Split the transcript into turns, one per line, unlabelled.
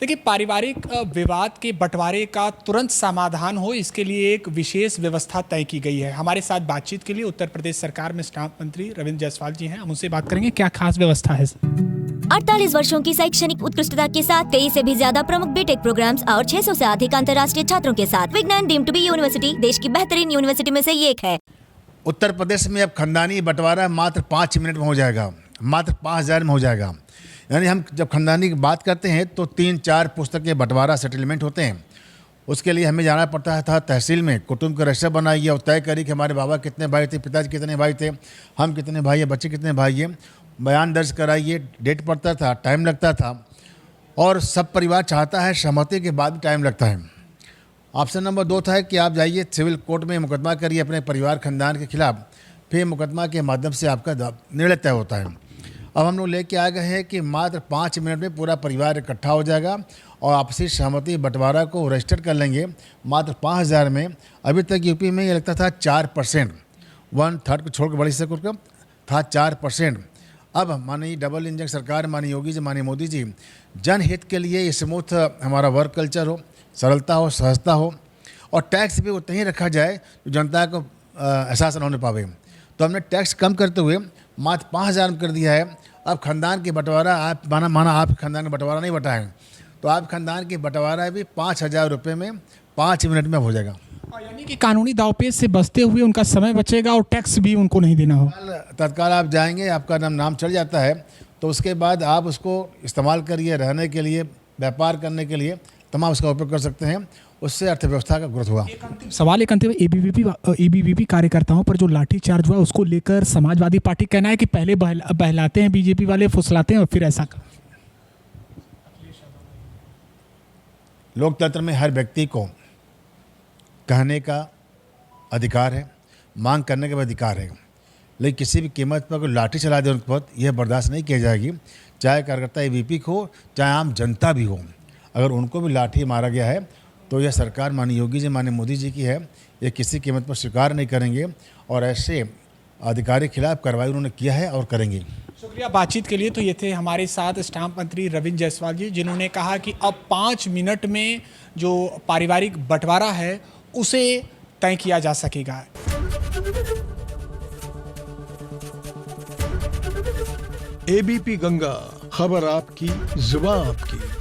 देखिए, पारिवारिक विवाद के बंटवारे का तुरंत समाधान हो, इसके लिए एक विशेष व्यवस्था तय की गई है। हमारे साथ बातचीत के लिए उत्तर प्रदेश सरकार में स्टाम्प मंत्री रविंद्र जायसवाल जी हैं। हम उनसे बात करेंगे, क्या खास व्यवस्था है।
48 वर्षों की शैक्षणिक उत्कृष्टता के साथ 23 से भी ज्यादा प्रमुख बीटेक प्रोग्राम्स और 600 से अधिक अंतर्राष्ट्रीय छात्रों के साथ विज्ञान डीम्ड टू बी यूनिवर्सिटी देश की बेहतरीन यूनिवर्सिटी में से एक है।
उत्तर प्रदेश में अब खानदानी बंटवारा मात्र 5 मिनट में हो जाएगा, मात्र 5,000 में हो जाएगा। यानी हम जब खानदानी की बात करते हैं तो 3-4 पुस्तक के बंटवारा सेटलमेंट होते हैं। उसके लिए हमें जाना पड़ता था तहसील में, कुटुंब का रजिस्टर बनाइए और तय करिए कि हमारे बाबा कितने भाई थे, पिताजी कितने भाई थे, हम कितने भाई हैं, बच्चे कितने भाई हैं। बयान दर्ज कराइए, डेट पड़ता था, टाइम लगता था और सब परिवार चाहता है सहमति के बाद टाइम लगता है। ऑप्शन नंबर 2 था कि आप जाइए सिविल कोर्ट में मुकदमा करिए अपने परिवार खानदान के खिलाफ, फिर मुकदमा के माध्यम से आपका निर्णय तय होता है। अब हम लोग लेके आ गए हैं कि मात्र 5 मिनट में पूरा परिवार इकट्ठा हो जाएगा और आपसी सहमति बंटवारा को रजिस्टर कर लेंगे मात्र 5,000 में। अभी तक यूपी में ये लगता था 4%, 1/3 को छोड़कर बड़ी से था 4%। अब माननीय डबल इंजन सरकार, माननीय योगी जी, माननीय मोदी जी, जनहित के लिए स्मूथ हमारा वर्क कल्चर हो, सरलता हो, सहजता हो और टैक्स भी उतना ही रखा जाए जो जनता को एहसास न होने पावे। तो हमने टैक्स कम करते हुए मात्र 5,000 कर दिया है। अब खानदान के बंटवारा आप माना आप खानदान का बंटवारा नहीं बटा है तो आप खानदान के बंटवारा भी 5,000 रुपये में 5 मिनट में हो जाएगा।
यानी कि कानूनी दावपेच से बचते हुए उनका समय बचेगा और टैक्स भी उनको नहीं देना हो।
तत्काल आप जाएंगे, आपका नाम चढ़ जाता है तो उसके बाद आप उसको इस्तेमाल करिए, रहने के लिए, व्यापार करने के लिए तमाम उसका उपयोग कर सकते हैं। उससे अर्थव्यवस्था का ग्रोथ हुआ।
सवाल एक अंतिम, एबीवीपी कार्यकर्ताओं पर जो लाठीचार्ज हुआ उसको लेकर समाजवादी पार्टी कहना है कि पहले बहलाते हैं बीजेपी वाले, फुसलाते हैं और फिर ऐसा।
लोकतंत्र में हर व्यक्ति को कहने का अधिकार है, मांग करने का भी अधिकार है, लेकिन किसी भी कीमत पर कोई लाठी चला दे उनके ऊपर यह बर्दाश्त नहीं किया जाएगी। चाहे कार्यकर्ता एबीवीपी हो, चाहे आम जनता भी हो, अगर उनको भी लाठी मारा गया है तो यह सरकार माननीय योगी जी, माननीय मोदी जी की है। ये किसी कीमत पर स्वीकार नहीं करेंगे और ऐसे अधिकारी के खिलाफ कार्रवाई उन्होंने किया है और करेंगे।
शुक्रिया बातचीत के लिए। तो ये थे हमारे साथ स्टाम्प मंत्री रविंद्र जायसवाल जी, जिन्होंने कहा कि अब 5 मिनट में जो पारिवारिक बंटवारा है उसे तय किया जा सकेगा।
एबीपी गंगा, खबर आपकी, जुबान आपकी।